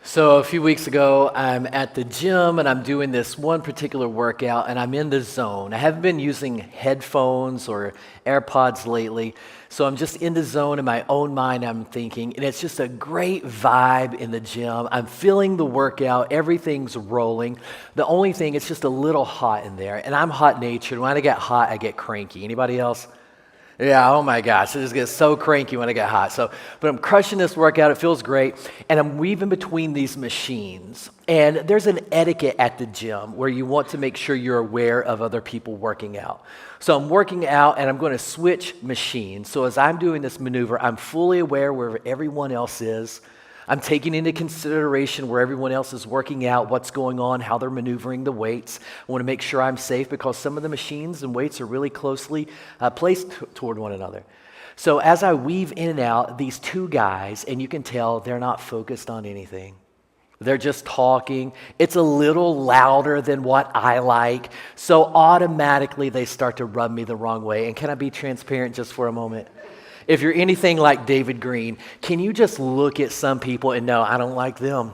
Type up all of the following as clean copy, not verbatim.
So a few weeks ago, I'm at the gym and I'm doing this one particular workout and I'm in the zone. I haven't been using headphones or AirPods lately, so I'm just in the zone in my own mind, I'm thinking, and it's just a great vibe in the gym. I'm feeling the workout, everything's rolling. The only thing, it's just a little hot in there, and I'm hot-natured. When I get hot, I get cranky. Anybody else? Yeah, oh my gosh, I just get so cranky when I get hot. But I'm crushing this workout, it feels great, and I'm weaving between these machines. And there's an etiquette at the gym where you want to make sure you're aware of other people working out. So I'm working out and I'm going to switch machines. So as I'm doing this maneuver, I'm fully aware where everyone else is. I'm taking into consideration where everyone else is working out, what's going on, how they're maneuvering the weights. I want to make sure I'm safe because some of the machines and weights are really closely placed toward one another. So as I weave in and out, these two guys, and you can tell they're not focused on anything. They're just talking. It's a little louder than what I like. So automatically they start to rub me the wrong way. And can I be transparent just for a moment? If you're anything like David Green, can you just look at some people and know, I don't like them?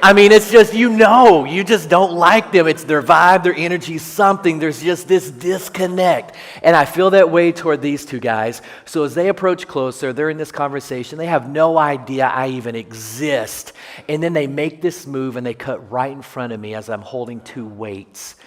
I mean, it's just, you just don't like them. It's their vibe, their energy, something. There's just this disconnect. And I feel that way toward these two guys. So as they approach closer, they're in this conversation. They have no idea I even exist. And then they make this move and they cut right in front of me as I'm holding two weights.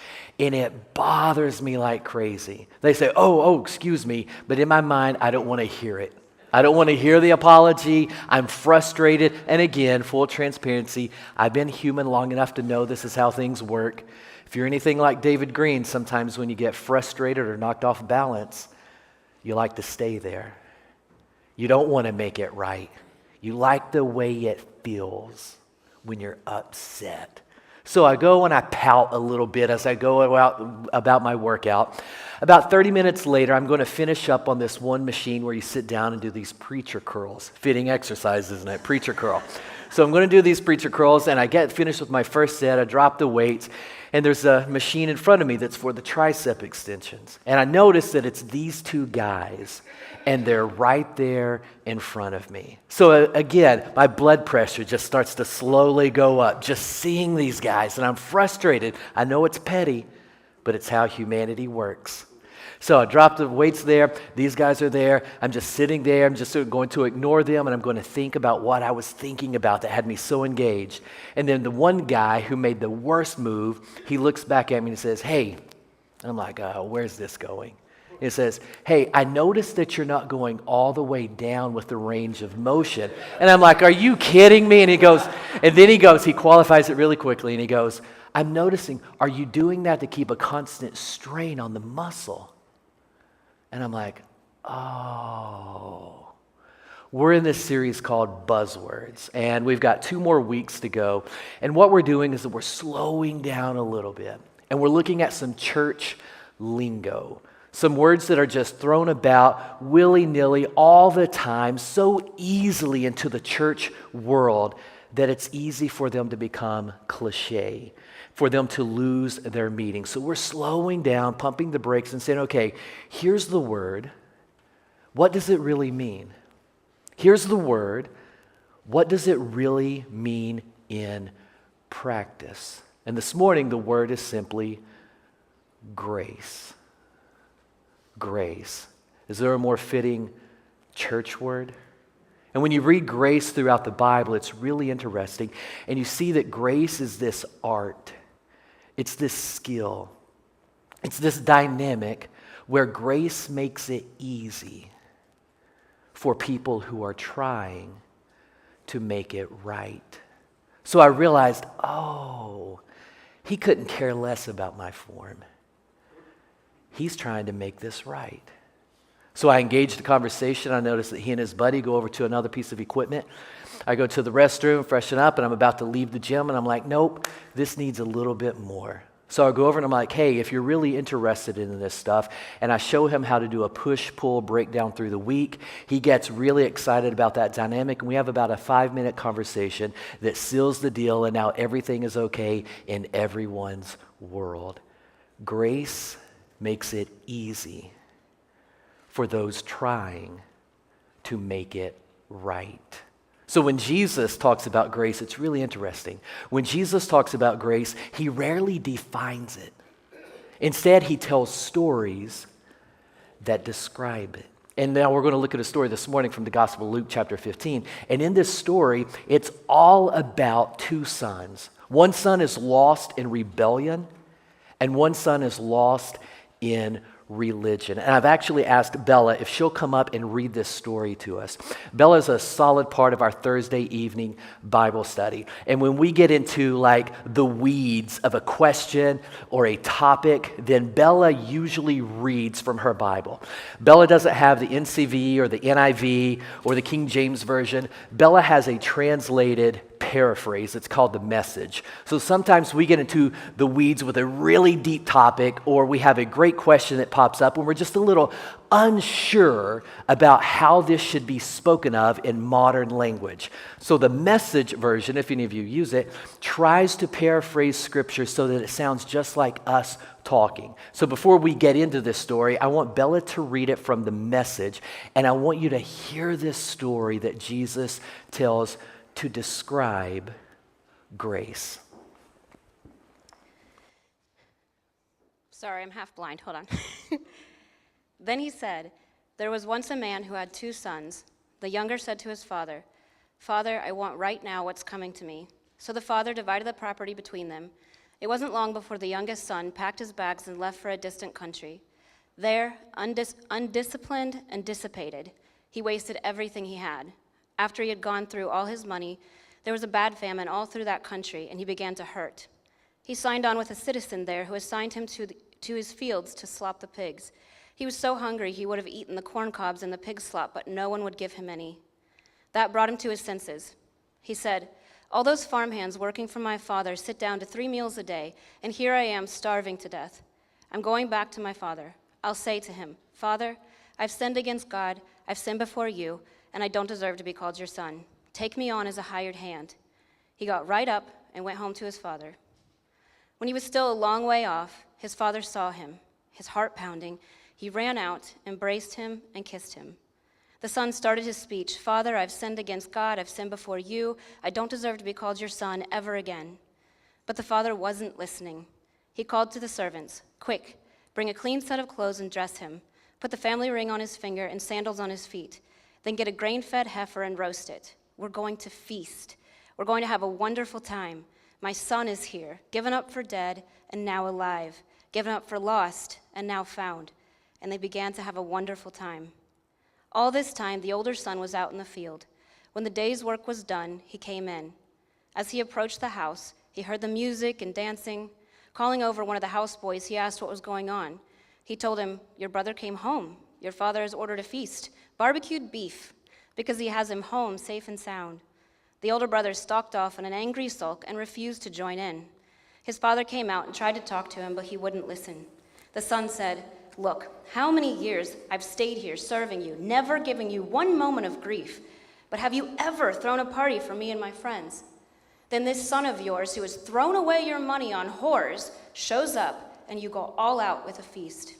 And it bothers me like crazy. They say, oh, excuse me. But in my mind, I don't want to hear it. I don't want to hear the apology. I'm frustrated. And again, full transparency, I've been human long enough to know this is how things work. If you're anything like David Green, sometimes when you get frustrated or knocked off balance, you like to stay there. You don't want to make it right. You like the way it feels when you're upset. So I go and I pout a little bit as I go about my workout. About 30 minutes later, I'm going to finish up on this one machine where you sit down and do these preacher curls. Fitting exercise, isn't it? Preacher curl. So I'm going to do these preacher curls, and I get finished with my first set. I drop the weights, and there's a machine in front of me that's for the tricep extensions. And I notice that it's these two guys, and they're right there in front of me. So again, my blood pressure just starts to slowly go up, just seeing these guys, and I'm frustrated. I know it's petty, but it's how humanity works. So I drop the weights there. These guys are there. I'm just sitting there. I'm just going to ignore them, and I'm going to think about what I was thinking about that had me so engaged. And then the one guy who made the worst move, he looks back at me and says, hey. And I'm like, where's this going? It says, hey, I noticed that you're not going all the way down with the range of motion. And I'm like, are you kidding me? And he qualifies it really quickly, and he goes, I'm noticing, are you doing that to keep a constant strain on the muscle? And I'm like, oh. We're in this series called Buzzwords, and we've got 2 more weeks to go. And what we're doing is that we're slowing down a little bit, and we're looking at some church lingo. Some words that are just thrown about willy-nilly all the time, so easily into the church world that it's easy for them to become cliche, for them to lose their meaning. So we're slowing down, pumping the brakes and saying, okay, here's the word. What does it really mean? Here's the word. What does it really mean in practice? And this morning, the word is simply grace. Grace. Is there a more fitting church word? And when you read grace throughout the Bible, it's really interesting. And you see that grace is this art. It's this skill. It's this dynamic where grace makes it easy for people who are trying to make it right. So I realized, he couldn't care less about my form. He's trying to make this right. So I engage the conversation. I notice that he and his buddy go over to another piece of equipment. I go to the restroom, freshen up, and I'm about to leave the gym, and I'm like, nope, this needs a little bit more. So I go over and I'm like, hey, if you're really interested in this stuff, and I show him how to do a push-pull breakdown through the week, he gets really excited about that dynamic, and we have about a 5-minute conversation that seals the deal, and now everything is okay in everyone's world. Grace makes it easy for those trying to make it right. So when Jesus talks about grace, it's really interesting. When Jesus talks about grace, he rarely defines it. Instead, he tells stories that describe it. And now we're going to look at a story this morning from the Gospel of Luke chapter 15. And in this story, it's all about two sons. One son is lost in rebellion, and one son is lost in religion. And I've actually asked Bella if she'll come up and read this story to us. Bella is a solid part of our Thursday evening Bible study. And when we get into like the weeds of a question or a topic, then Bella usually reads from her Bible. Bella doesn't have the NCV or the NIV or the King James Version. Bella has a translated paraphrase. It's called The Message. So sometimes we get into the weeds with a really deep topic, or we have a great question that pops up when we're just a little unsure about how this should be spoken of in modern language. So the Message version, if any of you use it, tries to paraphrase scripture so that it sounds just like us talking. So before we get into this story, I want Bella to read it from the Message, and I want you to hear this story that Jesus tells to describe grace. Sorry, I'm half blind. Hold on. Then he said, "There was once a man who had 2 sons. The younger said to his father, 'Father, I want right now what's coming to me.' So the father divided the property between them. It wasn't long before the youngest son packed his bags and left for a distant country. There, undisciplined and dissipated, he wasted everything he had. After he had gone through all his money, there was a bad famine all through that country, and he began to hurt. He signed on with a citizen there who assigned him to his fields to slop the pigs. He was so hungry he would have eaten the corn cobs and the pig slop, but no one would give him any. That brought him to his senses. He said, 'All those farmhands working for my father sit down to 3 meals a day, and here I am starving to death. I'm going back to my father. I'll say to him, Father, I've sinned against God, I've sinned before you, and I don't deserve to be called your son. Take me on as a hired hand.' He got right up and went home to his father. When he was still a long way off, his father saw him, his heart pounding. He ran out, embraced him, and kissed him. The son started his speech, 'Father, I've sinned against God, I've sinned before you, I don't deserve to be called your son ever again.' But the father wasn't listening. He called to the servants, 'Quick, bring a clean set of clothes and dress him. Put the family ring on his finger and sandals on his feet. Then get a grain-fed heifer and roast it. We're going to feast. We're going to have a wonderful time. My son is here, given up for dead and now alive, given up for lost and now found.' And they began to have a wonderful time. All this time, the older son was out in the field. When the day's work was done, he came in. As he approached the house, he heard the music and dancing. Calling over one of the houseboys, he asked what was going on. He told him, 'Your brother came home. Your father has ordered a feast, barbecued beef, because he has him home safe and sound.' The older brother stalked off in an angry sulk and refused to join in. His father came out and tried to talk to him, but he wouldn't listen. The son said, 'Look, how many years I've stayed here serving you, never giving you one moment of grief. But have you ever thrown a party for me and my friends? Then this son of yours, who has thrown away your money on whores, shows up, and you go all out with a feast.'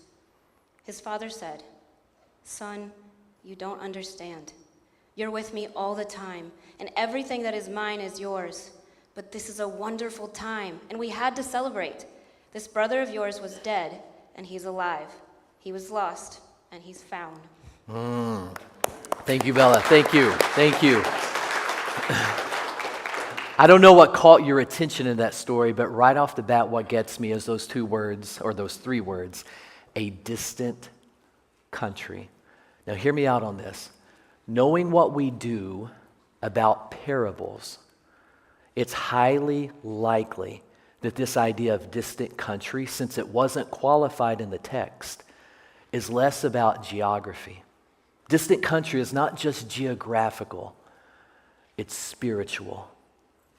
His father said, 'Son, you don't understand. You're with me all the time, and everything that is mine is yours. But this is a wonderful time, and we had to celebrate. This brother of yours was dead, and he's alive. He was lost, and he's found.'" Thank you, Bella. Thank you. Thank you. I don't know what caught your attention in that story, but right off the bat, what gets me is those 2 words, or those 3 words, a distant country. Now, hear me out on this. Knowing what we do about parables, it's highly likely that this idea of distant country, since it wasn't qualified in the text, is less about geography Distant country is not just geographical, it's spiritual.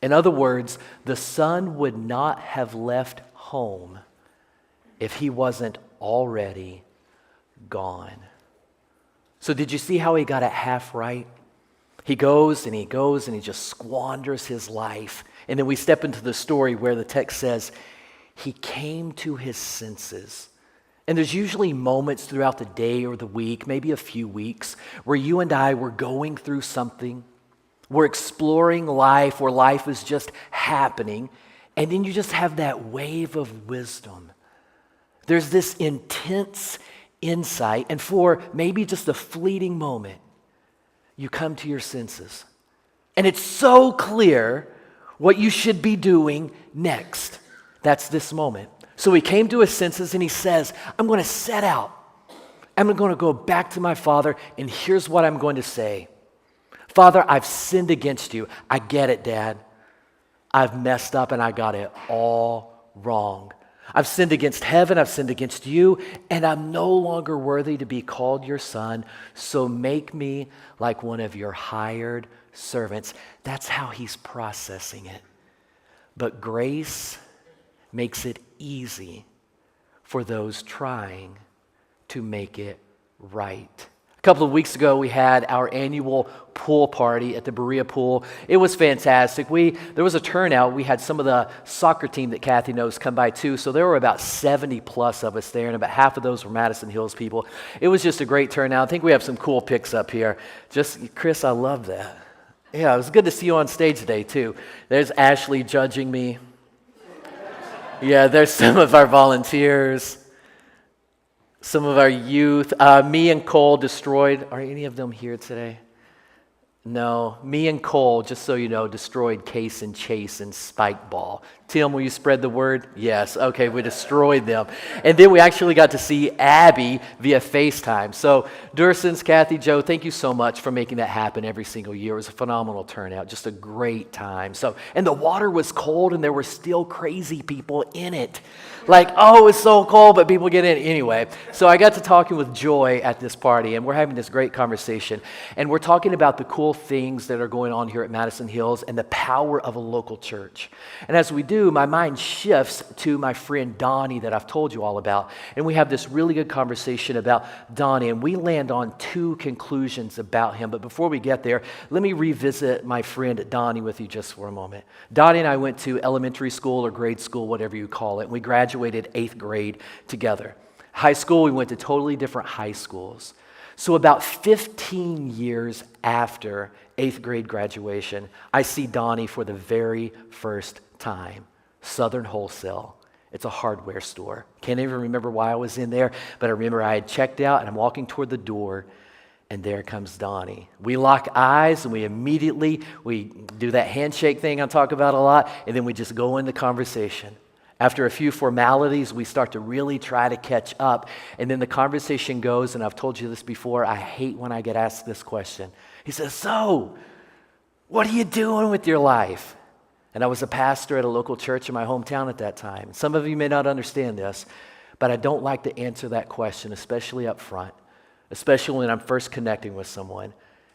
In other words, the son would not have left home if he wasn't already gone. So did you see how he got it half right? He goes and he just squanders his life. And then we step into the story where the text says, he came to his senses. And there's usually moments throughout the day or the week, maybe a few weeks, where you and I were going through something. We're exploring life, where life is just happening. And then you just have that wave of wisdom. There's this intense insight. And for maybe just a fleeting moment, you come to your senses. And it's so clear what you should be doing next. That's this moment. So he came to his senses and he says, I'm going to set out. I'm going to go back to my father, and here's what I'm going to say. Father, I've sinned against you. I get it, Dad. I've messed up and I got it all wrong. I've sinned against heaven, I've sinned against you, and I'm no longer worthy to be called your son, so make me like one of your hired servants. That's how he's processing it. But grace makes it easy for those trying to make it right. A couple of weeks ago, we had our annual pool party at the Berea Pool. It was fantastic. There was a turnout. We had some of the soccer team that Kathy knows come by too, so there were about 70 plus of us there, and about half of those were Madison Hills people. It was just a great turnout. I think we have some cool pics up here. Just, Chris, I love that. Yeah, it was good to see you on stage today too. There's Ashley judging me. Yeah, there's some of our volunteers. Some of our youth. Me and Cole destroyed. Are any of them here today? No. Me and Cole, just so you know, destroyed Case and Chase and Spike Ball. Tim, will you spread the word? Yes. Okay, we destroyed them. And then we actually got to see Abby via FaceTime. So, Dursons, Kathy, Joe, thank you so much for making that happen every single year. It was a phenomenal turnout. Just a great time. So, and the water was cold and there were still crazy people in it. Like, oh, it's so cold, but people get in anyway. So I got to talking with Joy at this party, and we're having this great conversation. And we're talking about the cool things that are going on here at Madison Hills and the power of a local church. And as we do, my mind shifts to my friend Donnie that I've told you all about. And we have this really good conversation about Donnie, and we land on two conclusions about him. But before we get there, let me revisit my friend Donnie with you just for a moment. Donnie and I went to elementary school or grade school, whatever you call it. We graduated 8th grade together. High school, we went to totally different high schools. So about 15 years after 8th grade graduation, I see Donnie for the very first time. Southern Wholesale. It's a hardware store. Can't even remember why I was in there, but I remember I had checked out and I'm walking toward the door, and there comes Donnie. We lock eyes and we do that handshake thing I talk about a lot, and then we just go into conversation. After a few formalities, we start to really try to catch up. And then the conversation goes, and I've told you this before, I hate when I get asked this question. He says, so, what are you doing with your life? And I was a pastor at a local church in my hometown at that time. Some of you may not understand this, but I don't like to answer that question, especially up front, especially when I'm first connecting with someone,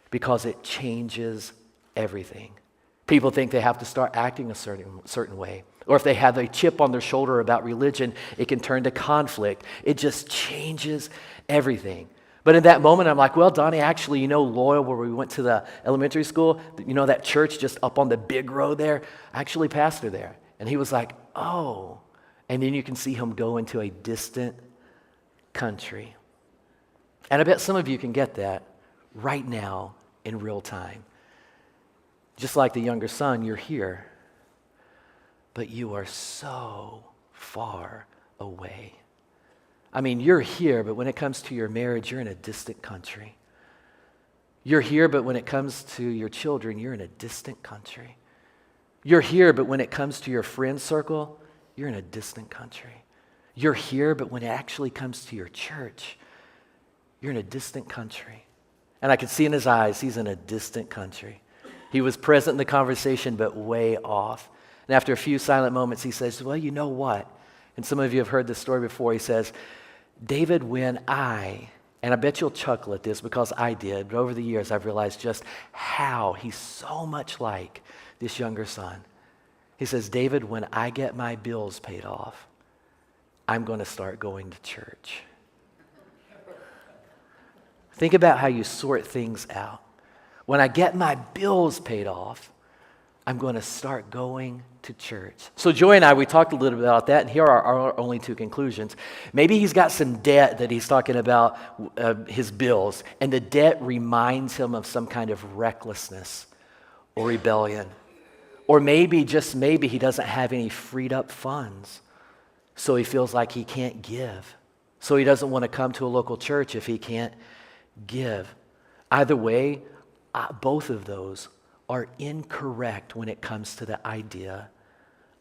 because it changes everything. People think they have to start acting a certain way. Or if they have a chip on their shoulder about religion, it can turn to conflict. It just changes everything. But in that moment, I'm like, well, Donnie, actually, Loyal, where we went to the elementary school, that church just up on the big road there, I actually pastor there. And he was like, oh. And then you can see him go into a distant country. And I bet some of you can get that right now in real time. Just like the younger son, you're here. But you are so far away. I mean, you're here, but when it comes to your marriage, you're in a distant country. You're here, but when it comes to your children, you're in a distant country. You're here, but when it comes to your friend circle, you're in a distant country. You're here, but when it actually comes to your church, you're in a distant country. And I could see in his eyes, he's in a distant country. He was present in the conversation, but way off. And after a few silent moments, he says, well, you know what? And some of you have heard this story before. He says, David, when I And I bet you'll chuckle at this because I did, but over the years I've realized just how he's so much like this younger son. He says, David, when I get my bills paid off, I'm going to start going to church. Think about how you sort things out. When I get my bills paid off, I'm going to start going to church. So Joy and I, we talked a little bit about that, and here are our only two conclusions. Maybe he's got some debt that he's talking about, his bills, and the debt reminds him of some kind of recklessness or rebellion. Or maybe, just maybe, he doesn't have any freed up funds, so he feels like he can't give. So he doesn't want to come to a local church if he can't give. Either way, both of those are incorrect when it comes to the idea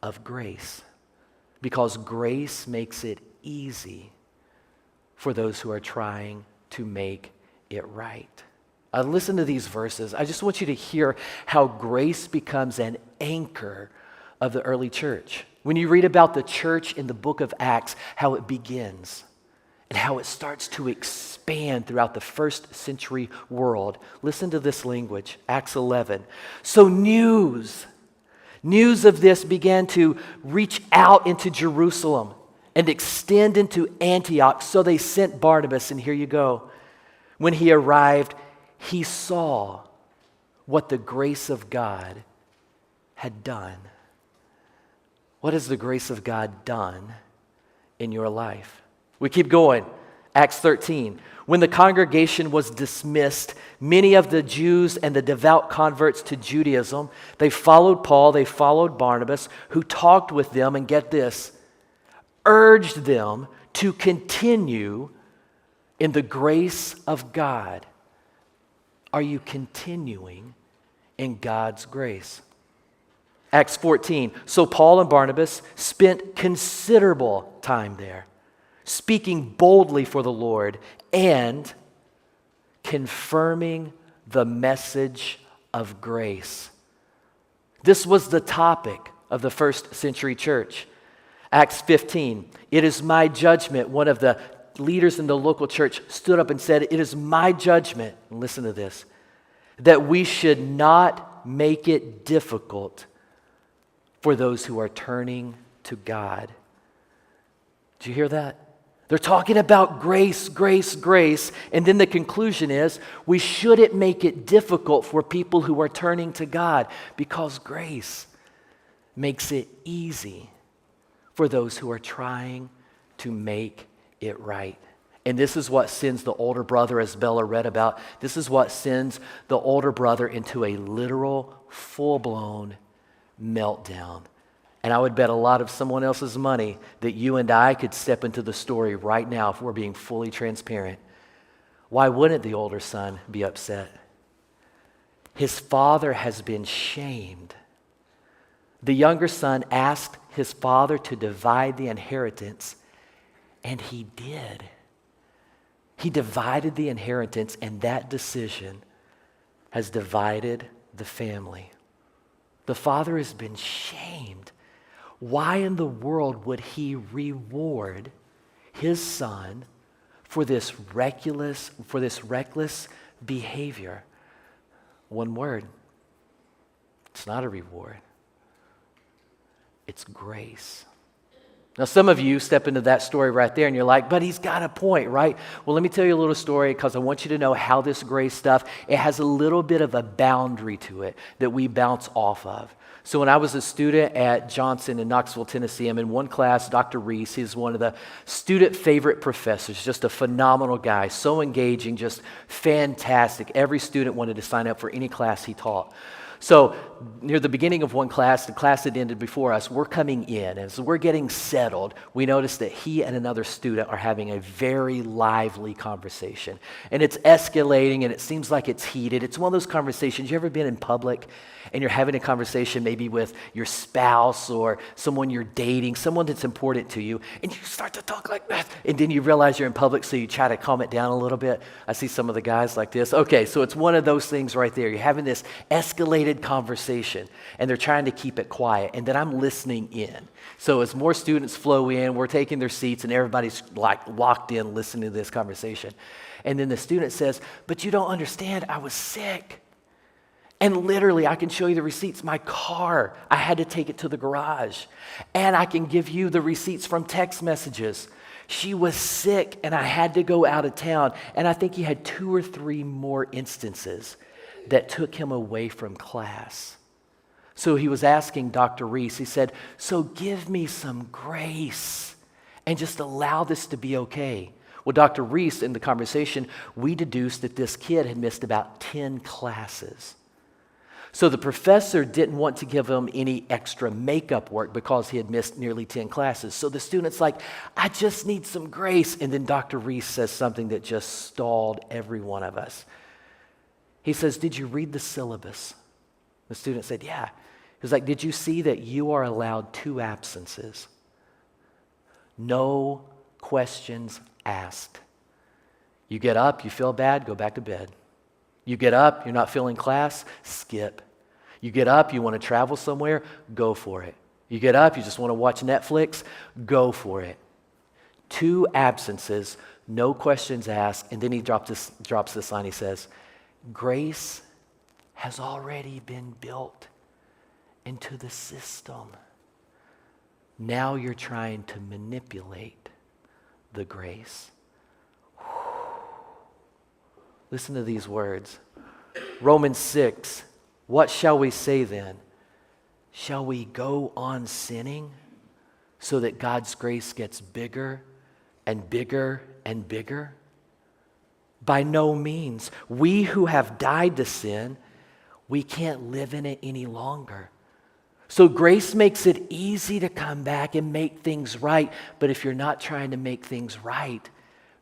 of grace, because grace makes it easy for those who are trying to make it right. Listen to these verses. I just want you to hear how grace becomes an anchor of the early church. When you read about the church in the book of Acts, how it begins and how it starts to expand throughout the first century world. Listen to this language, Acts 11. So news of this began to reach out into Jerusalem and extend into Antioch. So they sent Barnabas, and here you go. When he arrived, he saw what the grace of God had done. What has the grace of God done in your life? We keep going. Acts 13. When the congregation was dismissed, many of the Jews and the devout converts to Judaism, they followed Paul, they followed Barnabas, who talked with them, and get this, urged them to continue in the grace of God. Are you continuing in God's grace? Acts 14. So Paul and Barnabas spent considerable time there, speaking boldly for the Lord and confirming the message of grace. This was the topic of the first century church. Acts 15. It is my judgment. One of the leaders in the local church stood up and said, it is my judgment, and listen to this, that we should not make it difficult for those who are turning to God. Did you hear that? They're talking about grace, grace, grace, and then the conclusion is we shouldn't make it difficult for people who are turning to God, because grace makes it easy for those who are trying to make it right. And this is what sends the older brother, as Bella read about, this is what sends the older brother into a literal, full-blown meltdown. And I would bet a lot of someone else's money that you and I could step into the story right now if we're being fully transparent. Why wouldn't the older son be upset? His father has been shamed. The younger son asked his father to divide the inheritance, and he did. He divided the inheritance, and that decision has divided the family. The father has been shamed. Why in the world would he reward his son for this reckless behavior? One word. It's not a reward. It's grace. Now, some of you step into that story right there and you're like, but he's got a point, right? Well, let me tell you a little story because I want you to know how this grace stuff, it has a little bit of a boundary to it that we bounce off of. So when I was a student at Johnson in Knoxville, Tennessee, I'm in one class, Dr. Reese, he's one of the student favorite professors, just a phenomenal guy, so engaging, just fantastic. Every student wanted to sign up for any class he taught. So near the beginning of one class, the class that ended before us, we're coming in. As we're getting settled, we notice that he and another student are having a very lively conversation. And it's escalating and it seems like it's heated. It's one of those conversations, you ever been in public and you're having a conversation maybe with your spouse or someone you're dating, someone that's important to you, and you start to talk like that, and then you realize you're in public, so you try to calm it down a little bit. I see some of the guys like this. Okay, so it's one of those things right there. You're having this escalated conversation, and they're trying to keep it quiet, and then I'm listening in. So as more students flow in, we're taking their seats, and everybody's like locked in listening to this conversation. And then the student says, but you don't understand, I was sick. And literally, I can show you the receipts. My car, I had to take it to the garage. And I can give you the receipts from text messages. She was sick and I had to go out of town. And I think he had 2 or 3 more instances that took him away from class. So he was asking Dr. Reese, he said, so give me some grace and just allow this to be okay. Well, Dr. Reese, in the conversation, we deduced that this kid had missed about 10 classes. So the professor didn't want to give him any extra makeup work because he had missed nearly 10 classes. So the student's like, I just need some grace. And then Dr. Reese says something that just stalled every one of us. He says, did you read the syllabus? The student said, yeah. He was like, did you see that you are allowed 2 absences? No questions asked. You get up, you feel bad, go back to bed. You get up, you're not feeling class, skip. You get up, you want to travel somewhere, go for it. You get up, you just want to watch Netflix, go for it. 2 absences, no questions asked, and then he drops this line, he says, grace has already been built into the system. Now you're trying to manipulate the grace. Listen to these words. Romans 6, what shall we say then? Shall we go on sinning so that God's grace gets bigger and bigger and bigger? By no means. We who have died to sin, we can't live in it any longer. So grace makes it easy to come back and make things right. But if you're not trying to make things right,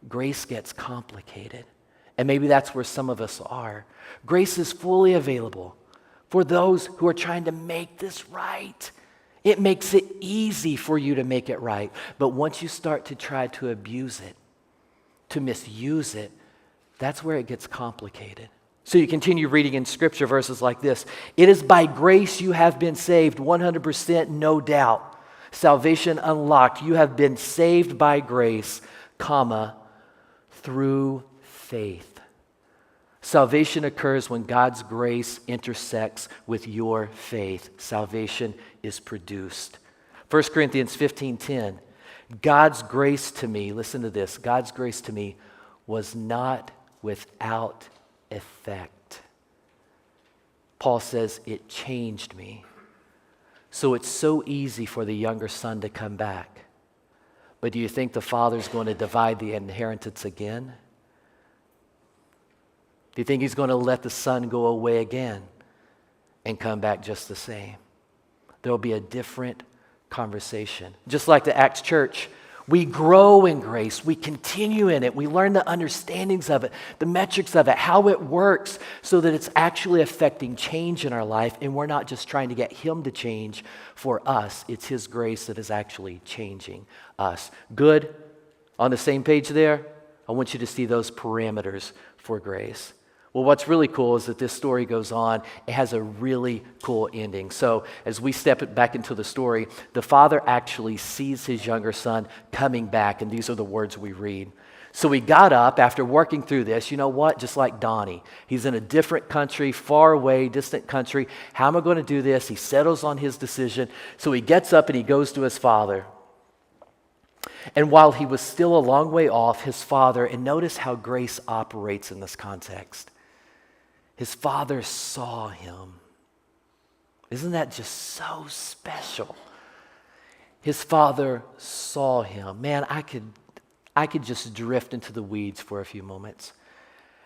grace gets complicated. And maybe that's where some of us are. Grace is fully available for those who are trying to make this right. It makes it easy for you to make it right. But once you start to try to abuse it, to misuse it, that's where it gets complicated. So you continue reading in Scripture verses like this. It is by grace you have been saved, 100%, no doubt. Salvation unlocked. You have been saved by grace, comma, through faith. Salvation occurs when God's grace intersects with your faith. Salvation is produced. 1 Corinthians 15:10. God's grace to me, listen to this, God's grace to me was not without effect. Paul says it changed me. So it's so easy for the younger son to come back. But do you think the father's going to divide the inheritance again? Do you think he's going to let the son go away again and come back just the same? There'll be a different conversation. Just like the Acts church, we grow in grace, we continue in it, we learn the understandings of it, the metrics of it, how it works, so that it's actually affecting change in our life, and we're not just trying to get him to change for us. It's his grace that is actually changing us. Good? On the same page there? I want you to see those parameters for grace. Well, what's really cool is that this story goes on. It has a really cool ending. So as we step back into the story, the father actually sees his younger son coming back, and these are the words we read. So he got up after working through this. You know what? Just like Donnie. He's in a different country, far away, distant country. How am I going to do this? He settles on his decision. So he gets up and he goes to his father. And while he was still a long way off, his father, and notice how grace operates in this context. His father saw him. Isn't that just so special? His father saw him. Man, I could just drift into the weeds for a few moments.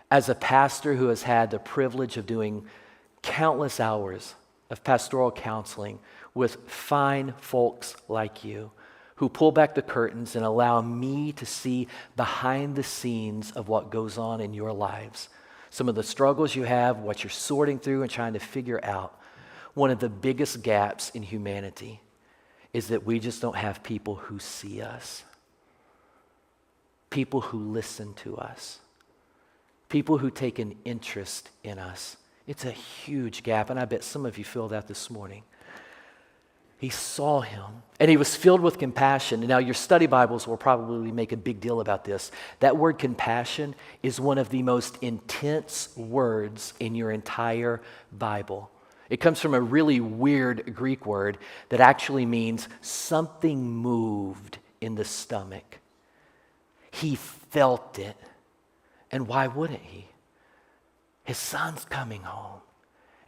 As a pastor who has had the privilege of doing countless hours of pastoral counseling with fine folks like you, who pull back the curtains and allow me to see behind the scenes of what goes on in your lives. Some of the struggles you have, what you're sorting through and trying to figure out. One of the biggest gaps in humanity is that we just don't have people who see us, people who listen to us, people who take an interest in us. It's a huge gap, and I bet some of you feel that this morning. He saw him, and he was filled with compassion. And now your study Bibles will probably make a big deal about this. That word compassion is one of the most intense words in your entire Bible. It comes from a really weird Greek word that actually means something moved in the stomach. He felt it. And why wouldn't he? His son's coming home.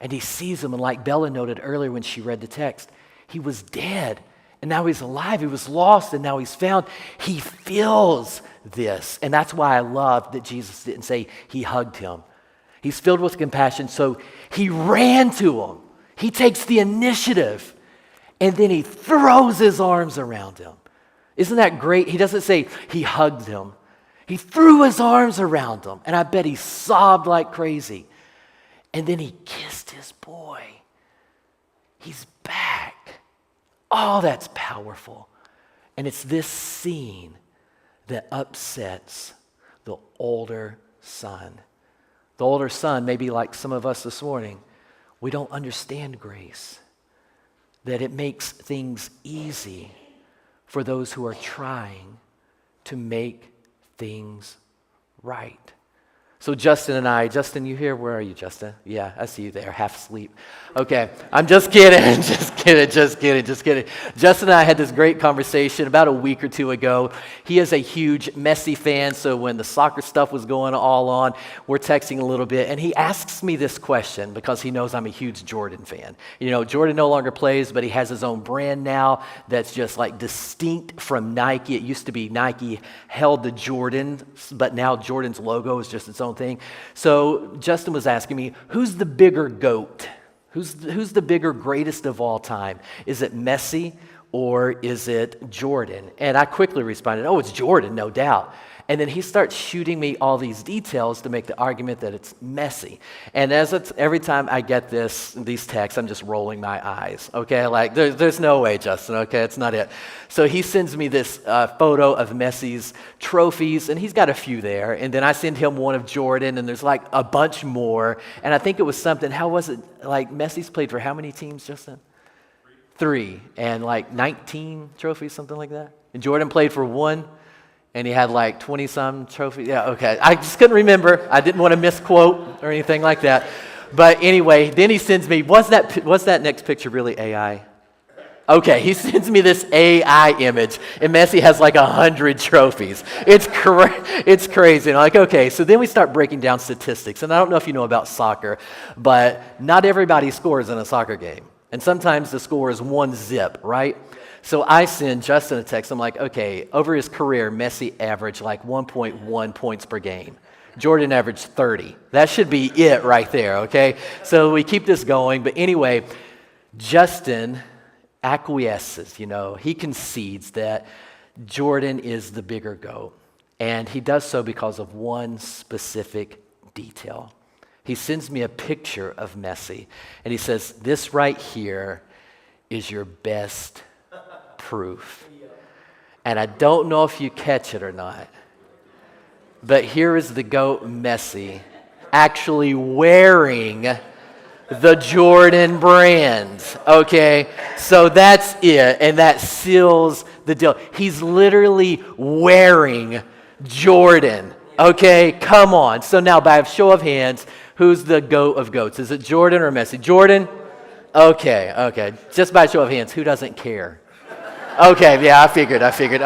And he sees him, and like Bella noted earlier when she read the text, he was dead, and now he's alive. He was lost, and now he's found. He feels this. And that's why I love that Jesus didn't say he hugged him. He's filled with compassion, so he ran to him. He takes the initiative, and then he throws his arms around him. Isn't that great? He doesn't say he hugged him. He threw his arms around him, and I bet he sobbed like crazy. And then he kissed his boy. He's back. Oh, that's powerful. And it's this scene that upsets the older son. The older son, maybe like some of us this morning, we don't understand grace. That it makes things easy for those who are trying to make things right. So Justin, you here? Where are you, Justin? Yeah, I see you there, half asleep. Okay, I'm just kidding, just kidding. Justin and I had this great conversation about a week or two ago. He is a huge Messi fan, so when the soccer stuff was going all on, we're texting a little bit, and he asks me this question because he knows I'm a huge Jordan fan. You know, Jordan no longer plays, but he has his own brand now that's just like distinct from Nike. It used to be Nike held the Jordan, but now Jordan's logo is just its own thing. So Justin was asking me, who's the bigger GOAT? Who's the bigger greatest of all time? Is it Messi or is it Jordan? And I quickly responded, oh, it's Jordan, no doubt. And then he starts shooting me all these details to make the argument that it's Messi. And every time I get these texts, I'm just rolling my eyes, okay? Like, there's no way, Justin, okay? It's not it. So he sends me this photo of Messi's trophies, and he's got a few there. And then I send him one of Jordan, and there's like a bunch more. And I think it was something, how was it? Like, Messi's played for how many teams, Justin? 3. And like 19 trophies, something like that. And Jordan played for 1. And he had like 20-some trophies. Yeah, okay. I just couldn't remember. I didn't want to misquote or anything like that. But anyway, then he sends me, was that next picture really AI? Okay, he sends me this AI image, and Messi has like 100 trophies. It's crazy. And I'm like, okay, so then we start breaking down statistics. And I don't know if you know about soccer, but not everybody scores in a soccer game. And sometimes the score is 1-0, right? So I send Justin a text. I'm like, okay, over his career, Messi averaged like 1.1 points per game. Jordan averaged 30. That should be it right there, okay? So we keep this going. But anyway, Justin acquiesces, he concedes that Jordan is the bigger GOAT. And he does so because of one specific detail. He sends me a picture of Messi, and he says, this right here is your best proof. And I don't know if you catch it or not, but here is the GOAT Messi actually wearing the Jordan brand. Okay, so that's it, and that seals the deal. He's literally wearing Jordan. Okay, come on. So now by a show of hands, who's the GOAT of GOATs? Is it Jordan or Messi? Jordan? Okay. Just by a show of hands, who doesn't care? Okay, yeah, I figured. Okay,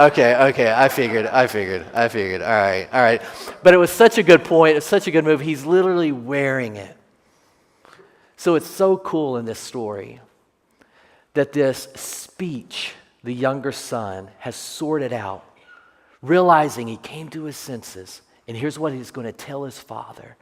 I figured. All right. But it was such a good point. It's such a good move. He's literally wearing it. So it's so cool in this story that this speech the younger son has sorted out, realizing he came to his senses. And here's what he's going to tell his father.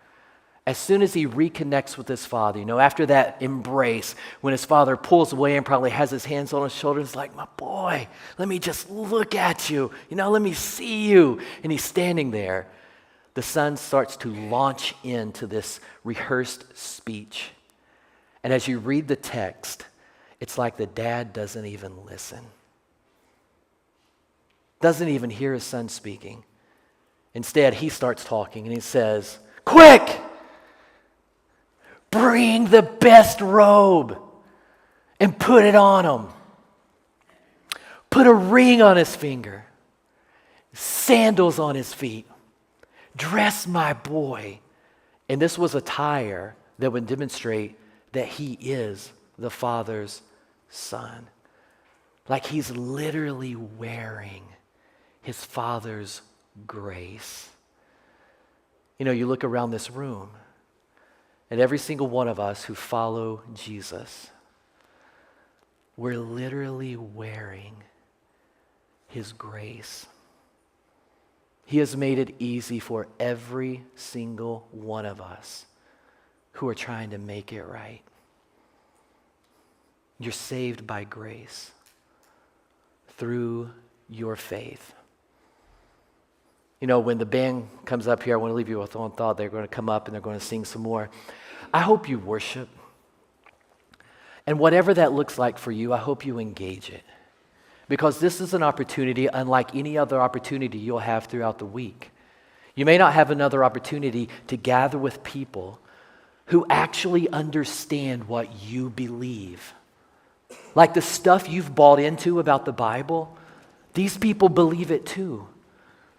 As soon as he reconnects with his father, after that embrace, when his father pulls away and probably has his hands on his shoulders, he's like, my boy, let me just look at you. Let me see you. And he's standing there. The son starts to launch into this rehearsed speech. And as you read the text, it's like the dad doesn't even listen. Doesn't even hear his son speaking. Instead, he starts talking and he says, quick! Bring the best robe and put it on him. put a ring on his finger, sandals on his feet, dress my boy. And this was attire that would demonstrate that he is the Father's son. Like he's literally wearing his Father's grace. You know, you look around this room, and every single one of us who follow Jesus, we're literally wearing his grace. He has made it easy for every single one of us who are trying to make it right. You're saved by grace through your faith. You know, when the band comes up here, I want to leave you with one thought. They're going to come up and they're going to sing some more. I hope you worship. And whatever that looks like for you, I hope you engage it. Because this is an opportunity unlike any other opportunity you'll have throughout the week. You may not have another opportunity to gather with people who actually understand what you believe. Like the stuff you've bought into about the Bible, these people believe it too.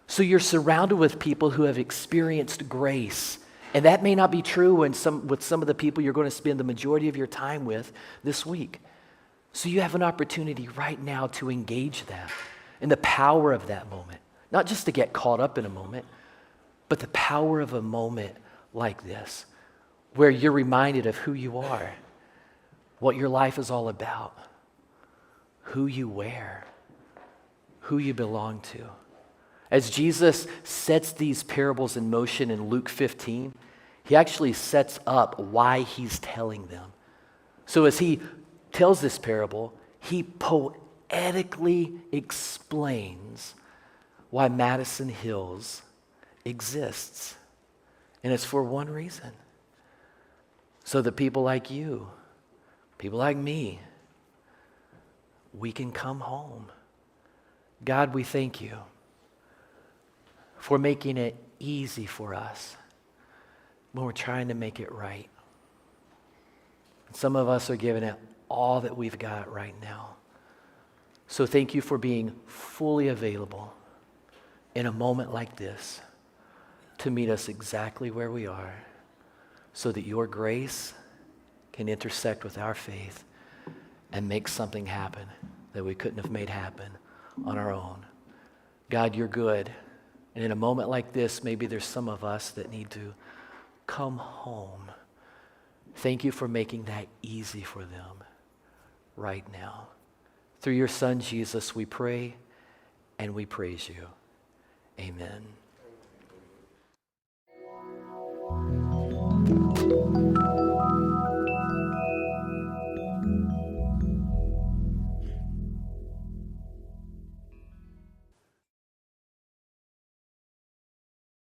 So you're surrounded with people who have experienced grace. And that may not be true with some of the people you're going to spend the majority of your time with this week. So you have an opportunity right now to engage that in the power of that moment. Not just to get caught up in a moment, but the power of a moment like this, where you're reminded of who you are, what your life is all about, who you wear, who you belong to. As Jesus sets these parables in motion in Luke 15, he actually sets up why he's telling them. So as he tells this parable, he poetically explains why Madison Hills exists. And it's for one reason. So that people like you, people like me, we can come home. God, we thank you for making it easy for us when we're trying to make it right. Some of us are giving it all that we've got right now. So thank you for being fully available in a moment like this to meet us exactly where we are so that your grace can intersect with our faith and make something happen that we couldn't have made happen on our own. God, you're good. And in a moment like this, maybe there's some of us that need to come home. Thank you for making that easy for them right now. Through your Son, Jesus, we pray and we praise you. Amen.